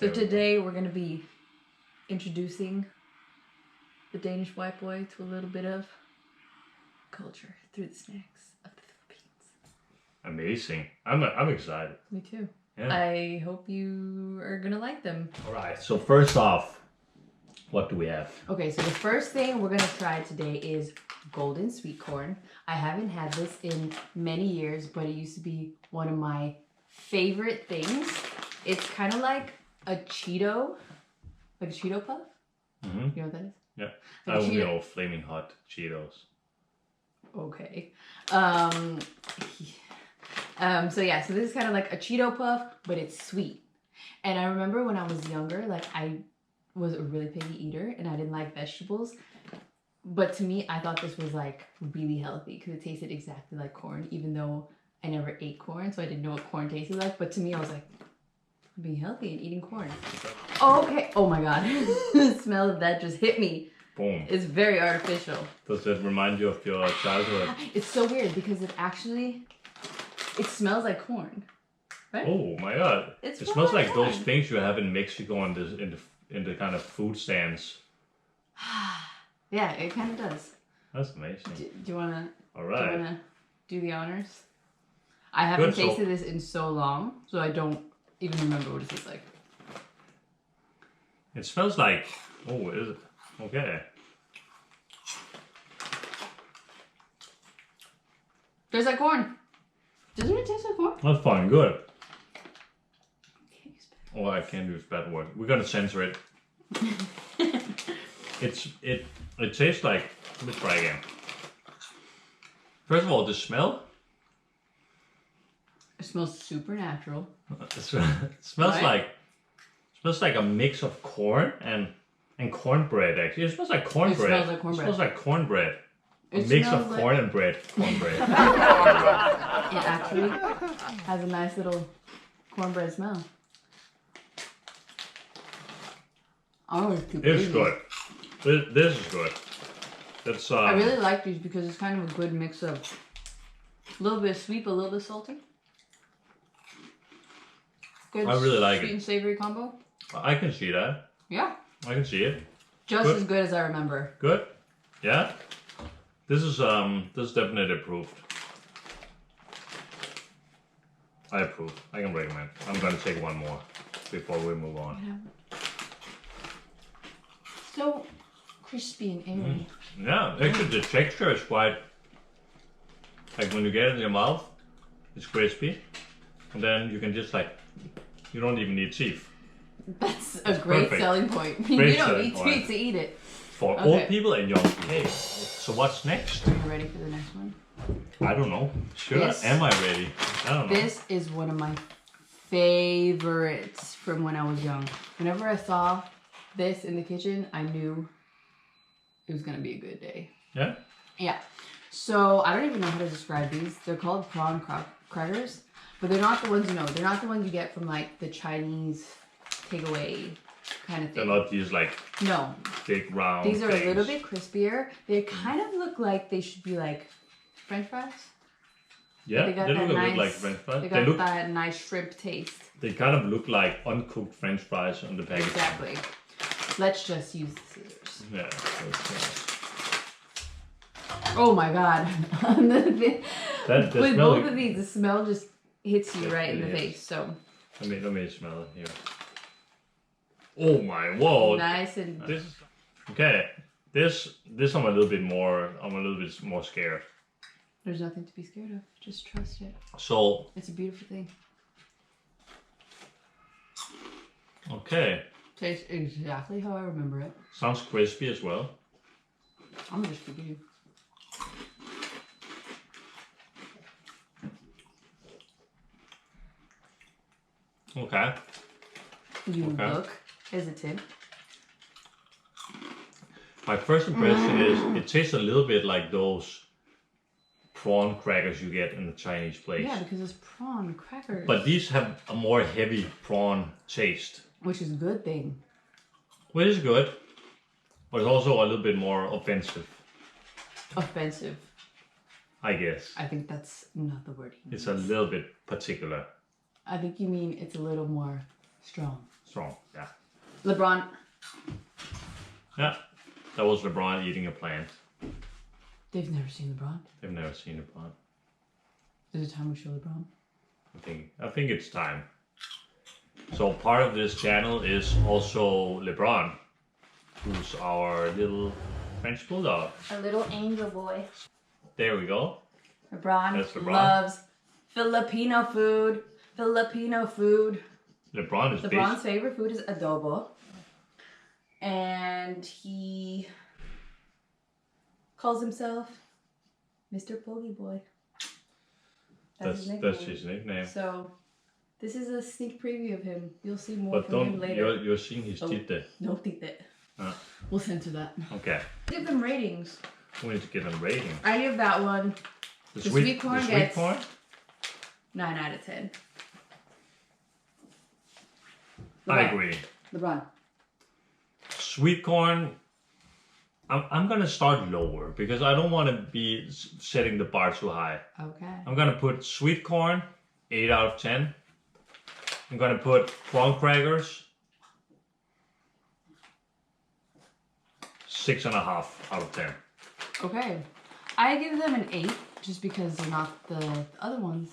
So today we're going to be introducing the Danish white boy to a little bit of culture through the snacks of the Philippines. Amazing. I'm excited. Me too. Yeah. I hope you are going to like them. All right. So first off, what do we have? Okay, so the first thing we're going to try today is golden sweet corn. I haven't had this in many years, but it used to be one of my favorite things. It's kind of like a Cheeto puff. Mm-hmm. You know what that is? Yeah. Like I only know Flaming Hot Cheetos. Okay. So yeah, so this is kind of like a Cheeto puff, but it's sweet. And I remember when I was younger, like I was a really picky eater and I didn't like vegetables. But to me, I thought this was like really healthy because it tasted exactly like corn, even though I never ate corn, so I didn't know what corn tasted like. But to me, I was like, I'm being healthy and eating corn. Okay. Oh my God. The smell of that just hit me. Boom. It's very artificial. Does that remind you of your childhood? It's so weird because it smells like corn. Right? Oh my God. It smells like those things you have in Mexico in the kind of food stands. Yeah, it kind of does. That's amazing. Do you want to? All right. Do you want to do the honors? I haven't tasted this in so long, so I don't even remember what it tastes like. It smells like. Oh, is it? Okay. Tastes like corn. Doesn't it taste like corn? That's fine. Good. Oh, I can't use bad word. We're gonna censor it. It tastes like. Let me try again. First of all, the smell. It smells supernatural. It smells like a mix of corn and cornbread. Actually, it smells like cornbread. It smells like cornbread. It smells like cornbread. A It mix smells of like... corn and bread. Cornbread. It actually has a nice little cornbread smell. Oh, it's too It's good. This is good. That's I really like these because it's kind of a good mix of a little bit sweet, but a little bit salty. Good I really like it. sweet and savory combo. I can see that. Yeah. I can see it. Just Good. as good as I remember. Good. Yeah. This is definitely approved. I approve. I can recommend. I'm gonna take one more before we move on. So crispy and airy. Yeah, actually the texture is quite, like when you get it in your mouth, it's crispy. And then you can just you don't even need teeth. That's a great perfect. Selling point. Great You don't selling need point. teeth to eat it. For old people and young people. So what's next? Are you ready for the next one? I don't know. Am I ready? I don't know. This is one of my favorites from when I was young. Whenever I saw this in the kitchen, I knew it was gonna be a good day. Yeah? Yeah. So I don't even know how to describe these. They're called prawn crackers, but they're not the ones you know. They're not the ones you get from like the Chinese takeaway kind of thing. They're not these no big round These are things. a little bit crispier. They kind of look like they should be like French fries. Yeah, they got they that look a nice, bit like French fries. They got that nice shrimp taste. They kind of look like uncooked French fries on the package. Exactly. Let's just use the scissors. Yeah. Oh my God. That With smell. both of these, the smell just hits you right in the face. So Let me smell it here. Oh my whoa! nice and This is okay. This I'm a little bit more scared. there's nothing to be scared of. Just trust it. So It's a beautiful thing. okay, Tastes exactly how I remember it. sounds crispy as well. I'm just forgive you. Okay. You Okay. look hesitant. My first impression is it tastes a little bit like those prawn crackers you get in the Chinese place. Yeah, because it's prawn crackers. But these have a more heavy prawn taste. Which is a good thing. Which is good, but it's also a little bit more offensive, Offensive. I guess. I think that's not the word. It's a little bit particular. I think you mean it's a little more strong. Strong, yeah. LeBron. Yeah, that was LeBron eating a plant. They've never seen LeBron. They've never seen LeBron. Is it time we show LeBron? I think it's time. So part of this channel is also LeBron, who's our little French bulldog. A little angel boy. There we go. LeBron, That's LeBron. loves Filipino food. Filipino food. LeBron's favorite food is adobo. And he calls himself Mr. Pogi Boy. That's his nickname. So this is a sneak preview of him. You'll see more But from him later. you're seeing his teeth there. No teeth. We'll censor that. Okay. Give them ratings. We need to give them rating. I give that one. The sweet corn gets 9 out of 10. I agree. LeBron. Sweet corn, I'm gonna start lower because I don't want to be setting the bar too high. Okay. I'm gonna put sweet corn 8 out of 10. I'm gonna put prawn crackers 6.5 out of 10. Okay. I give them an 8 just because they're not the other ones,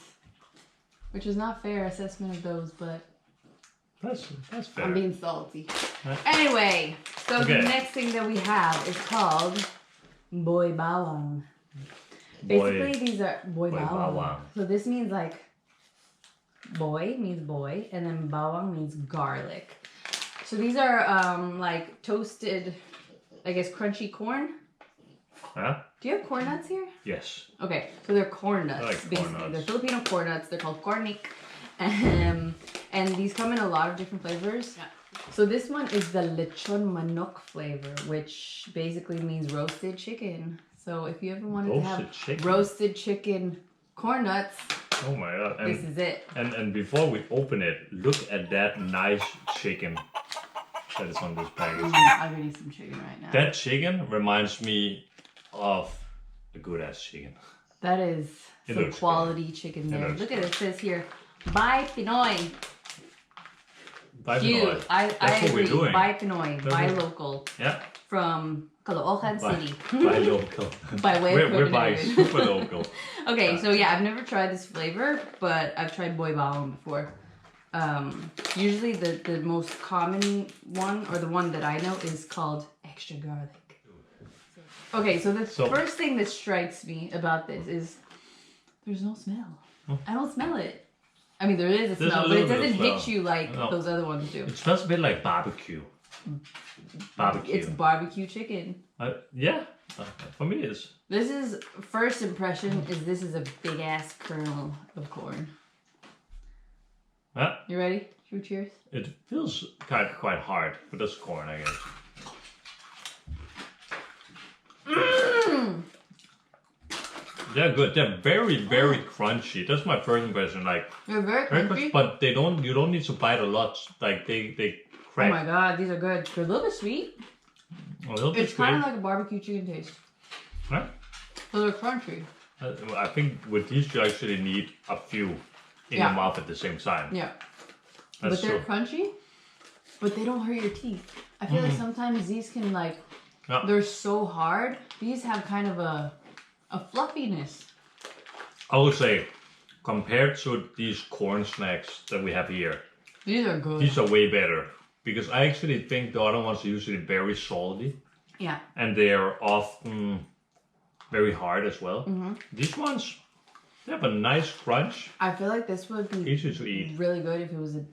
which is not fair assessment of those, but That's fair. I'm being salty. Huh? Anyway, so Okay. the next thing that we have is called boy bawang. Basically, these are boy bawang. bawang. So this means like boy means boy, and then bawang means garlic. So these are like toasted, I guess, crunchy corn. Huh? Do you have corn nuts here? Yes. Okay, so they're corn nuts. I like corn basically. nuts. They're Filipino corn nuts. They're called cornic. And these come in a lot of different flavors. Yeah. So this one is the lechon manok flavor, which basically means roasted chicken. So if you ever wanted to have roasted chicken corn nuts, oh my god! this is it. And before we open it, look at that nice chicken that is on this package. I'm gonna eat some chicken right now. That chicken reminds me of a good ass chicken. That is It some looks quality chicken there. looks Look at it. It says here, buy Pinoy. Buy Cute. Pinoy. I That's what we're agree. doing. Buy Pinoy. That's Buy what- local. Yeah. From Caloocan City. Buy local. By way of We're buying Copenhagen. super local. Okay, so yeah, I've never tried this flavor, but I've tried boy bawang before. Usually the most common one, or the one that I know, is called extra garlic. Okay, so the first thing that strikes me about this is there's no smell. I don't smell it. I mean, there is a There's smell, a but it little bit doesn't of hit smell. you like No. those other ones do. It smells a bit like barbecue. Barbecue. It's barbecue chicken. Yeah, for me it is. This is, first impression is this is a big ass kernel of corn. Yeah. You ready? Should we cheers? It feels quite hard, but that's corn, I guess. They're good. They're very, very crunchy. That's my first impression. Like They're very very crunchy. crunchy, but you don't need to bite a lot. Like they Oh crack my god, these are good. They're a little bit sweet. a little bit It's kind of sweet. like a barbecue chicken taste. Huh? So they're crunchy. I think with these you actually need a few in Yeah. your mouth at the same time. Yeah. That's But they're true. crunchy, but they don't hurt your teeth. I feel like sometimes these can like, Yeah. they're so hard. These have kind of a fluffiness. I would say, compared to these corn snacks that we have here, These are good. these are way better. Because I actually think the other ones are usually very salty. Yeah. And they're often very hard as well. Mm-hmm. These ones, they have a nice crunch. I feel like this would be Easy to eat. really good if it was a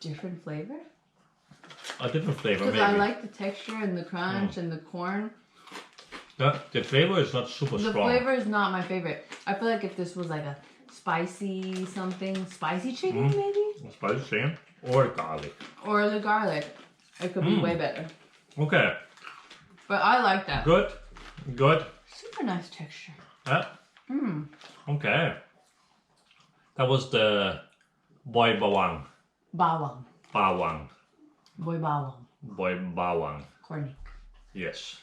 different flavor. A different flavor, Because maybe. I like the texture and the crunch and the corn. The flavor is not super The strong. flavor is not my favorite. I feel like if this was like a spicy chicken maybe? Spicy chicken or garlic. Or the garlic. It could be way better. Okay, But I like that. good. Good. Super nice texture. Yeah. Okay. That was the boy bawang. Bawang. Bawang. Boy bawang. Boy bawang. Cornic. Yes.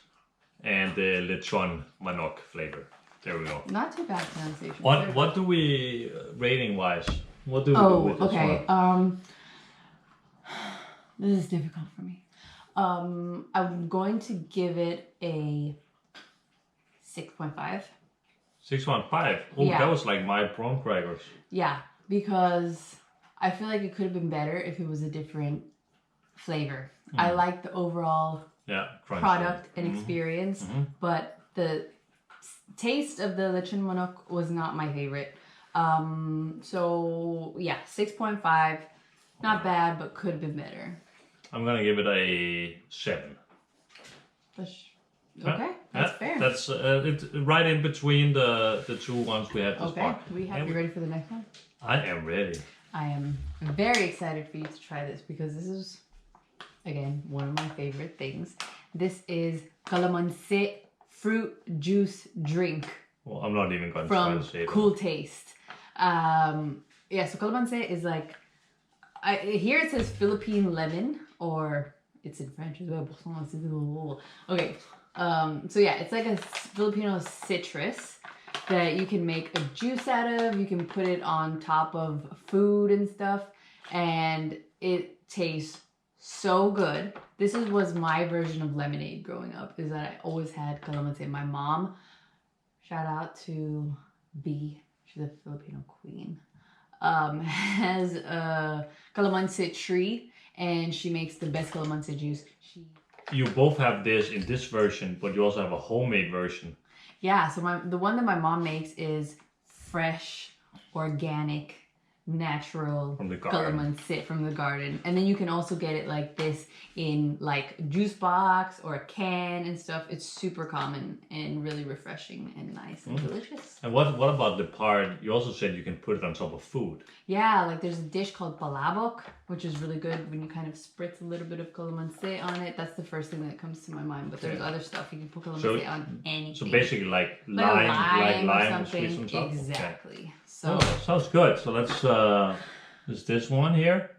And the lechon manok flavor. There we go. Not too bad pronunciation. What do we rating wise? What do we do Oh, with this okay. one? This is difficult for me. I'm going to give it a 6.5. 6.5. Oh, Yeah. that was like my prawn crackers. Yeah, because I feel like it could have been better if it was a different flavor. I like the overall crunchy product and experience, but the taste of the lechon manok was not my favorite. So yeah, 6.5. Not bad, but could have been better. I'm gonna give it a 7. Okay, that's fair. That's it's right in between the two ones we had this far. We have you ready for the next one? I am ready. I am very excited for you to try this because this is, again, one of my favorite things. This is Calamansi fruit juice drink. Well, I'm not even going to try to say it. From Cool Taste. Yeah, so Calamansi is like, here it says Philippine lemon, or it's in French as well. Okay, so yeah, it's like a Filipino citrus that you can make a juice out of. You can put it on top of food and stuff, and it tastes so good. This was my version of lemonade growing up, is that I always had calamansi. My mom, shout out to B, she's a Filipino queen, has a calamansi tree, and she makes the best calamansi juice. You both have this in this version, but you also have a homemade version. Yeah, so the one that my mom makes is fresh, organic, natural calamansi from the garden. And then you can also get it like this in like a juice box or a can and stuff. It's super common and really refreshing and nice and delicious. And what about the part, you also said you can put it on top of food. Yeah, like there's a dish called palabok, which is really good when you kind of spritz a little bit of calamansi on it. That's the first thing that comes to my mind. But there's other stuff. You can put calamansi on anything. So basically like lime or something. on top. Exactly. Okay. So sounds good. So let's is this one here.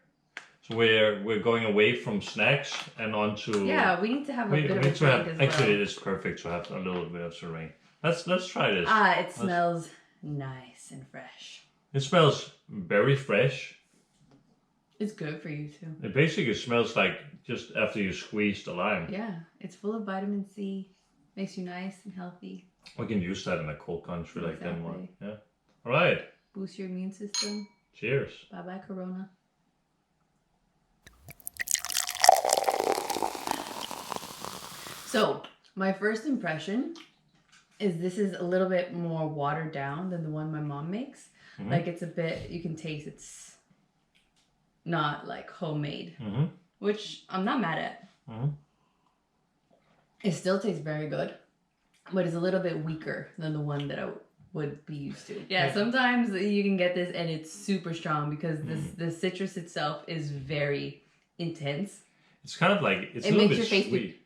So we're going away from snacks and on to we need to have a bit of a drink as well. Actually, it is perfect to have a little bit of serene. Let's try this. It smells nice and fresh. It smells very fresh. It's good for you too. It basically smells like just after you squeeze the lime. Yeah, it's full of vitamin C. Makes you nice and healthy. We can use that in a cold country like Denmark. Yeah. All right. Boost your immune system. Cheers. Bye bye, Corona. So, my first impression is this is a little bit more watered down than the one my mom makes. Like it's a bit, you can taste it's not like homemade, which I'm not mad at. It still tastes very good, but it's a little bit weaker than the one that I would be used to. Yeah, sometimes you can get this and it's super strong because the citrus itself is very intense. It's kind of like, it's a little bit sweet.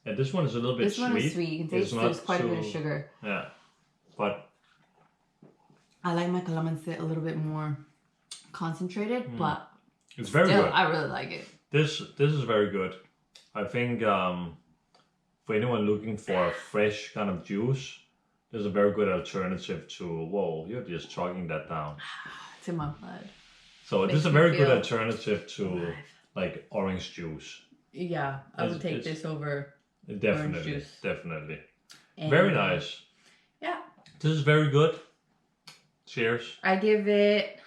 Yeah, this one is a little bit sweet. This one is sweet. You can taste there's quite a bit of sugar. Yeah, but I like my calamansi a little bit more concentrated, but it's very good. I really like it. This is very good. I think for anyone looking for a fresh kind of juice, there's a very good alternative to, whoa, you're just chugging that down. It's in my blood. So this is a very good alternative to like orange juice. Yeah, I would take this over definitely, orange juice. Definitely. And, very nice. Yeah. This is very good. Cheers. I give it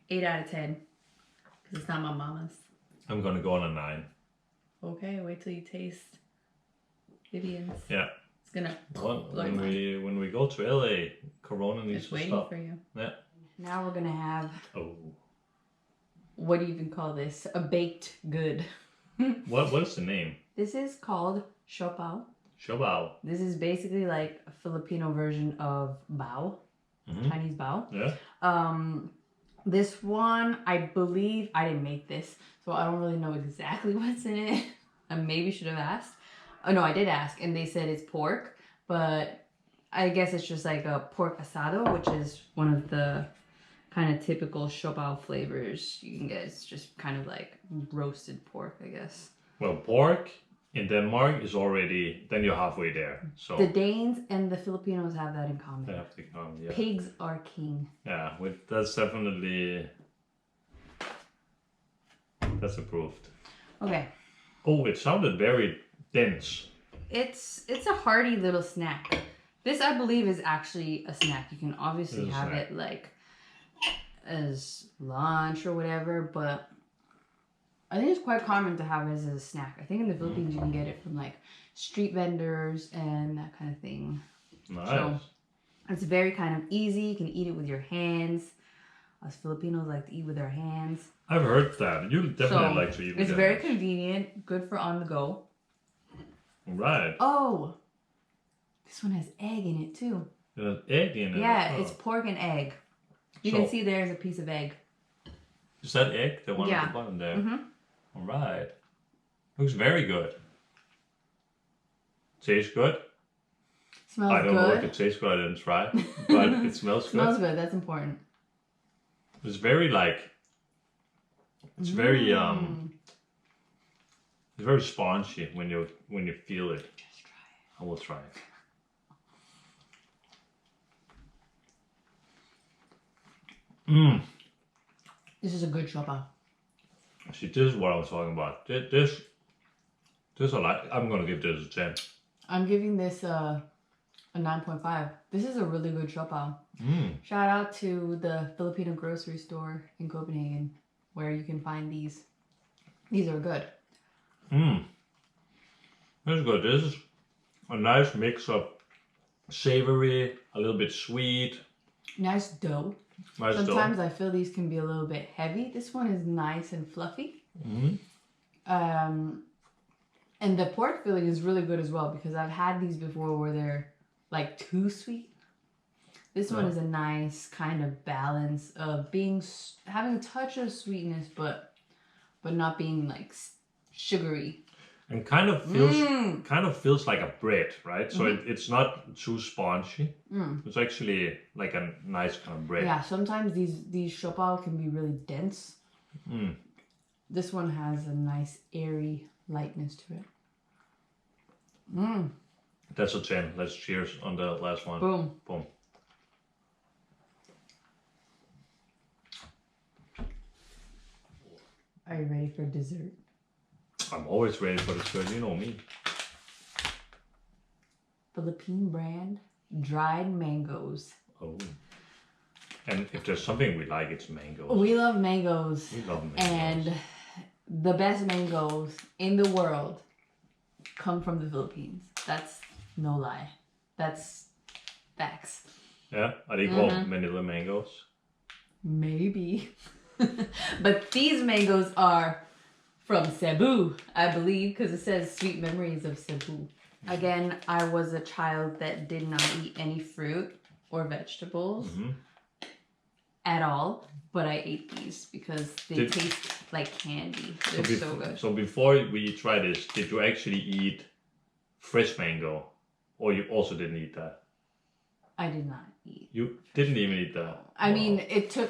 8 out of 10 because it's not my mama's. I'm gonna go on a 9. Okay, wait till you taste Vivian's. Yeah. It's gonna when we go to LA, Corona needs to waiting stop. for you. Yeah. Now we're gonna have. Oh. What do you even call this? A baked good. What is the name? This is called siopao. Siopao. This is basically like a Filipino version of bao, Chinese bao. Yeah. This one, I believe, I didn't make this, so I don't really know exactly what's in it. I maybe should have asked. Oh no, I did ask, and they said it's pork, but I guess it's just like a pork asado, which is one of the kind of typical siopao flavors you can get. It's just kind of like roasted pork, I guess. Well, pork in Denmark is already, then you're halfway there. So the Danes and the Filipinos have that in common. they have to come, yeah. Pigs are king. Yeah, that's definitely, that's approved. Okay. Oh, it sounded very dense. It's a hearty little snack. This, I believe, is actually a snack. You can obviously It's a have snack. it like as lunch or whatever, but I think it's quite common to have it as a snack. I think in the Philippines you can get it from like street vendors and that kind of thing. Nice. So it's very kind of easy. You can eat it with your hands. Us Filipinos like to eat with our hands. I've heard that. You definitely like to eat with It's your very hands. convenient, good for on the go. Right. Oh, this one has egg in it too. There's egg in it. Yeah, as well. it's pork and egg. You So- can see there's a piece of egg. Is that egg? The one Yeah. at the bottom there? Mm-hmm. All right. Looks very good. Tastes good? Smells I don't know if good. it tastes good. I didn't try. But it smells good. Smells good. That's important. It's very like... It's very... It's very spongy when you feel it. Just try it. I will try it. Mmm. This is a good shopper. See, this is what I was talking about. This I like. I'm gonna give this a 10. I'm giving this a 9.5. This is a really good shopper. Shout out to the Filipino grocery store in Copenhagen where you can find these. These are good. This is good. This is a nice mix of savory, a little bit sweet. Nice dough. Nice Sometimes I feel these can be a little bit heavy. This one is nice and fluffy. And the pork filling is really good as well because I've had these before where they're like too sweet. This one is a nice kind of balance of having a touch of sweetness, but not being like sugary. And kind of feels like a bread, right? So it's not too spongy. It's actually like a nice kind of bread. Yeah, sometimes these siopao can be really dense. This one has a nice airy lightness to it. That's a 10. Let's cheers on the last one. Boom. Boom. Are you ready for dessert? I'm always ready for dessert. You know me. Philippine brand dried mangoes. Oh. And if there's something we like, it's mangoes. We love mangoes. We love mangoes. And the best mangoes in the world come from the Philippines. That's no lie. That's facts. Yeah? Are they called Manila mangoes? Maybe. But these mangoes are from Cebu, I believe, because it says sweet memories of Cebu. Again, I was a child that did not eat any fruit or vegetables at all, but I ate these because they taste like candy. They're so good. So before we try this, did you actually eat fresh mango? Or you also didn't eat that? I did not eat. You didn't even eat that? I mean, it took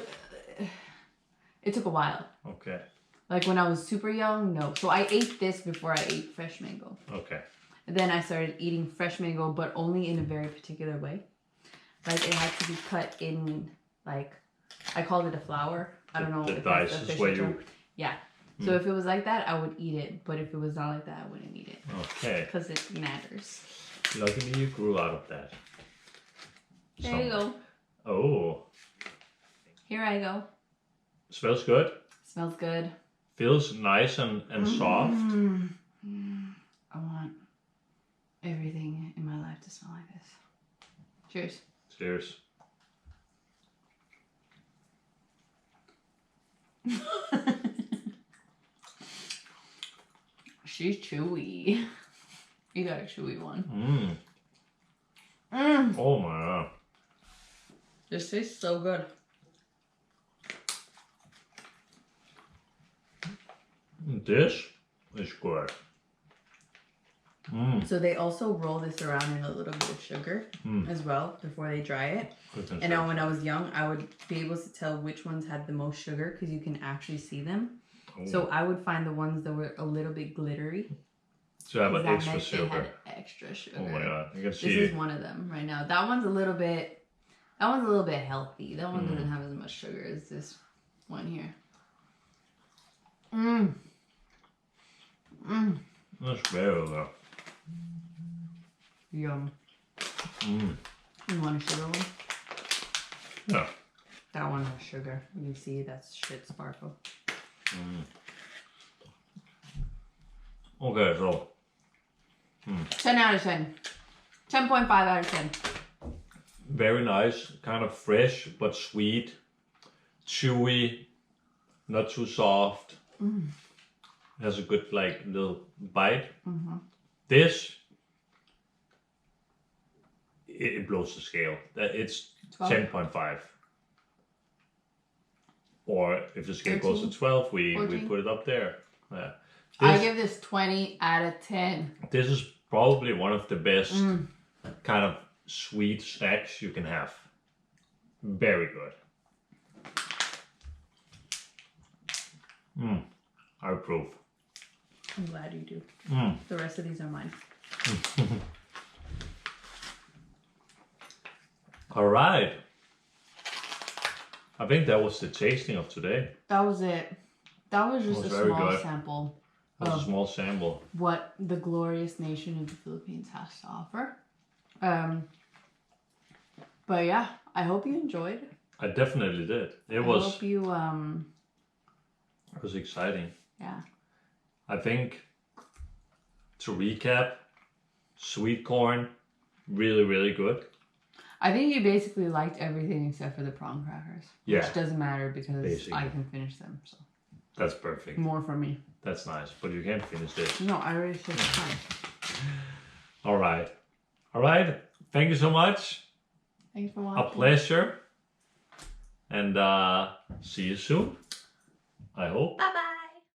a while. Okay. Like when I was super young, no. So I ate this before I ate fresh mango. Okay. And then I started eating fresh mango, but only in a very particular way. Like it had to be cut in, like, I called it a flower. I don't know The if dice that's the is where official you... term. Yeah. So if it was like that, I would eat it. But if it was not like that, I wouldn't eat it. Okay. Because it matters. Luckily you grew out of that. There you go. Oh. Here I go. Smells good. Smells good. Feels nice and soft. I want everything in my life to smell like this. Cheers. Cheers. She's chewy. You got a chewy one. Oh my god. This tastes so good. This is good. So they also roll this around in a little bit of sugar as well before they dry it. And now when I was young, I would be able to tell which ones had the most sugar because you can actually see them. So I would find the ones that were a little bit glittery. So I have an That extra meant sugar. they had extra sugar. Oh my god. You can This see is one of them right now. That one's a little bit healthy. That one doesn't have as much sugar as this one here. That's very good. Yum. Mm. You want a sugar one? Yeah. That one has sugar. You see, that's shit sparkle. Mm. Okay, so 10 out of 10. 10.5 out of 10. very nice, kind of fresh but sweet, chewy, not too soft. Has a good like little bite. This it blows the scale. It's 10.5. Or if the scale goes to 12, we put it up there. Yeah. I give this 20 out of 10. This is probably one of the best kind of sweet snacks you can have. Very good. I approve. I'm glad you do. The rest of these are mine. All right. I think that was the tasting of today. That was it. That was just a small sample. It was a small sample. What the glorious nation of the Philippines has to offer. But yeah, I hope you enjoyed. I definitely did. I hope you It was exciting. Yeah. I think to recap, sweet corn, really, really good. I think you basically liked everything except for the prawn crackers. Yeah. Which doesn't matter because I can finish them. So that's perfect. More for me. That's nice. But you can't finish this. No, I already said it's fine. All right. All right. Thank you so much. Thanks for watching. A pleasure. And see you soon. I hope. Bye-bye.